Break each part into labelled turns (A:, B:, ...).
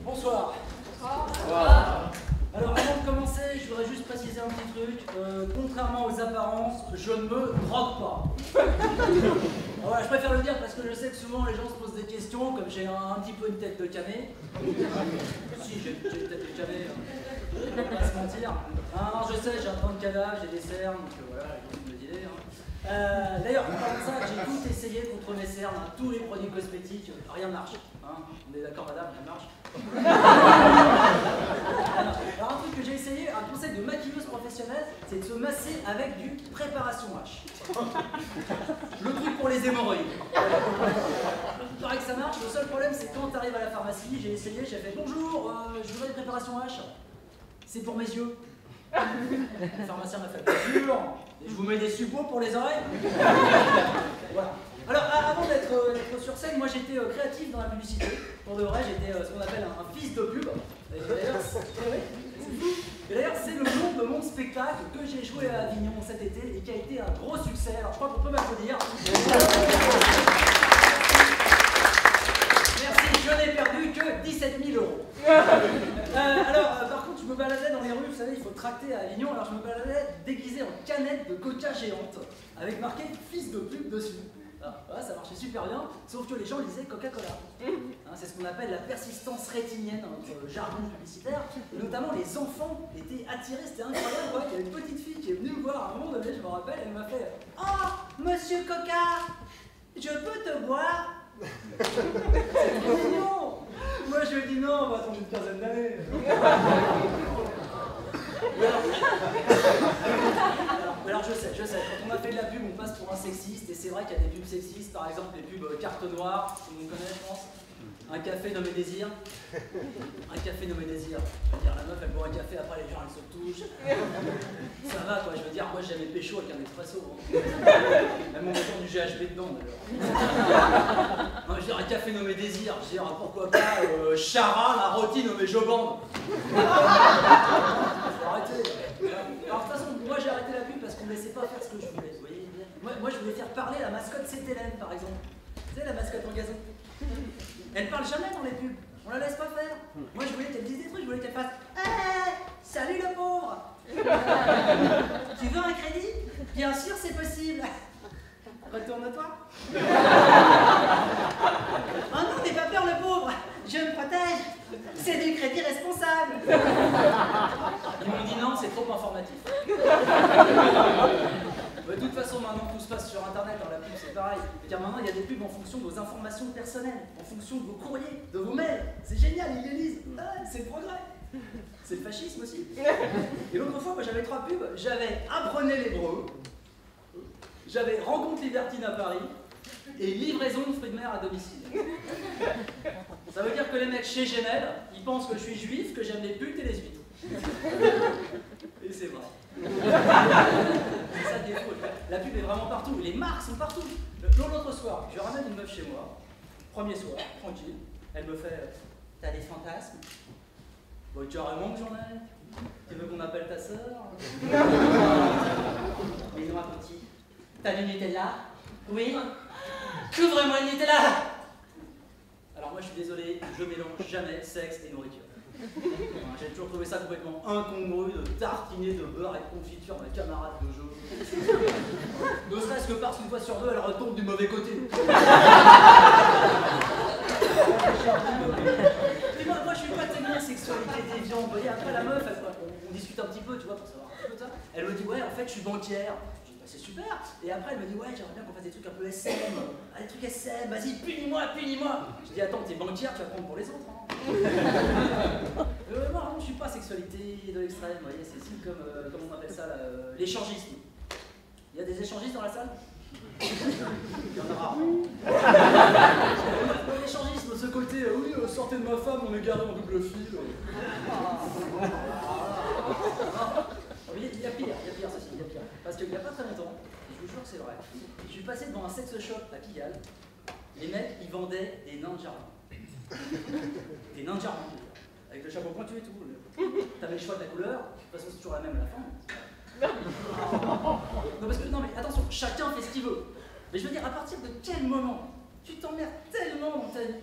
A: Bonsoir. Alors avant de commencer, je voudrais juste préciser un petit truc. Contrairement aux apparences, je ne me drogue pas. Voilà, je préfère le dire parce que je sais que souvent les gens se posent des questions, comme j'ai un petit peu une tête de canet. Si, j'ai une tête de canet, on va pas se mentir. Non, je sais, j'ai un temps de cadavre, j'ai des cernes, donc voilà, j'ai une idée. D'ailleurs, en parlant de ça, j'ai tout essayé contre mes cernes, hein, tous les produits cosmétiques, rien ne marche. Hein, on est d'accord, madame, rien ne marche. Alors, un truc que j'ai essayé, un conseil de maquilleuse professionnelle, c'est de se masser avec du préparation H. Le truc pour les hémorroïdes. Il paraît que ça marche, le seul problème c'est quand tu arrives à la pharmacie, j'ai essayé, j'ai fait bonjour, je voudrais une préparation H. C'est pour mes yeux. Le pharmacien m'a fait bien sûr, et je vous mets des suppos pour les oreilles. Voilà. Alors avant d'être sur scène, moi j'étais créatif dans la publicité. Pour de vrai, j'étais ce qu'on appelle un fils de pub. Et d'ailleurs, c'est le nom de mon spectacle que j'ai joué à Avignon cet été et qui a été un gros succès. Alors je crois qu'on peut m'applaudir. Merci, je n'ai perdu que 17 000 €. Par contre, je me baladais dans les rues, vous savez, il faut tracter à Avignon, alors je me baladais déguisé en canette de coca géante, avec marqué fils de pub dessus. Alors, voilà, ça marchait super bien, sauf que les gens lisaient Coca-Cola. Hein, c'est ce qu'on appelle la persistance rétinienne dans notre jargon publicitaire. Et notamment, les enfants étaient attirés, c'était incroyable. Ouais, il y a une petite fille qui est venue me voir à un moment donné, je me rappelle, elle m'a fait « Oh, monsieur Coca, je peux te boire ?» C'est trop mignon. Moi je lui ai dit non, on va attendre une quinzaine d'années. Alors je sais, quand on a fait de la pub, on passe pour un sexiste, et c'est vrai qu'il y a des pubs sexistes, par exemple les pubs carte noire, tout le monde connaît je pense. Un café nommé Désir. Un café nommé Désir. Je veux dire, la meuf elle boit un café, après les gens elles se touchent. Ça va quoi, je veux dire, moi j'avais pécho avec un espresso. Hein. Même en mettant du GHB dedans d'ailleurs. Non, je veux dire, un café nommé Désir, je veux dire, pourquoi pas Chara, la rôtie nommée Jobande. Faut arrêter. Alors de toute façon, moi j'ai arrêté la pub parce qu'on me laissait pas faire ce que je voulais. Vous voyez, moi je voulais faire parler la mascotte Cétélène par exemple. Vous savez, la mascotte en gazon. Elle parle jamais dans les pubs, on la laisse pas faire. Moi je voulais qu'elle dise des trucs, je voulais qu'elle fasse hey, salut le pauvre. Tu veux un crédit? Bien sûr c'est possible. Retourne-toi. Oh non, n'aie pas peur le pauvre, je me protège. C'est du crédit responsable. Ils m'ont dit non, c'est trop informatif. De toute façon, maintenant tout se passe sur internet, dans la pub c'est pareil. Car maintenant il y a des pubs en fonction de vos informations personnelles, en fonction de vos courriers, de vos mails. C'est génial, ils les lisent. Ah, c'est le progrès. C'est le fascisme aussi. Et l'autre fois, moi j'avais 3 pubs. J'avais Apprenez l'hébreu, j'avais Rencontre libertine à Paris et livraison de fruits de mer à domicile. Ça veut dire que les mecs chez Gmail, ils pensent que je suis juif, que j'aime les putes et les huîtres. Et c'est vrai. C'est ça qui est fou. La pub est vraiment partout, les marques sont partout. L'autre soir, je ramène une meuf chez moi, premier soir, tranquille, elle me fait « T'as des fantasmes ?» Bon, carrément que j'en ai. Tu veux qu'on appelle ta sœur? Mais non, petit. T'as du Nutella? Oui. Couvre-moi le Nutella! Alors moi je suis désolé, je mélange jamais sexe et nourriture. J'ai toujours trouvé ça complètement incongru de tartiner de beurre et de confiture ma camarade de jeu. Ne serait-ce que parce qu'une fois sur deux, elle retombe du mauvais côté. Moi je suis pas tellement sexualité déviante. Vous voyez, après la meuf, on discute un petit peu, tu vois, pour savoir un petit peu ça. Elle me dit, ouais, en fait, je suis banquière. Je dis, bah, c'est super. Et après, elle me dit, ouais, j'aimerais bien qu'on fasse des trucs un peu SM. Ah, des trucs SM, vas-y, punis-moi, punis-moi. Je dis, attends, t'es banquière, tu vas prendre pour les autres. Hein. Non, je suis pas sexualité de l'extrême, vous voyez, c'est comme, comment on appelle ça, l'échangisme. Il y a des échangistes dans la salle? Il y en a rarement. L'échangisme, ce côté, oui, sortez de ma femme, on est garé en double fil. Il y a pire, ceci, il y a pire. Parce qu'il n'y a pas très longtemps, je vous jure que c'est vrai, je suis passé devant un sex shop à Pigalle, les mecs, ils vendaient des nains de jardin. Des nains de jardin, avec le chapeau pointu et tout. T'avais le choix de la couleur, de toute façon c'est toujours la même à la fin. Non mais attention, chacun fait ce qu'il veut. Mais je veux dire, à partir de quel moment tu t'emmerdes tellement dans ta vie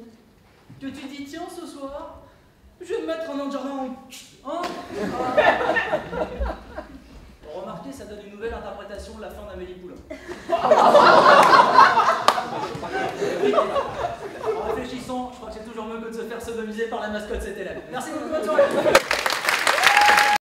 A: que tu dis tiens ce soir, Je vais me mettre un nom de jardin. Hein? Remarquez, ça donne une nouvelle interprétation de la fin d'Amélie Poulain. En réfléchissant, je crois que c'est toujours mieux que de se faire sodomiser par la mascotte de cet élève. Merci beaucoup, bonne soirée.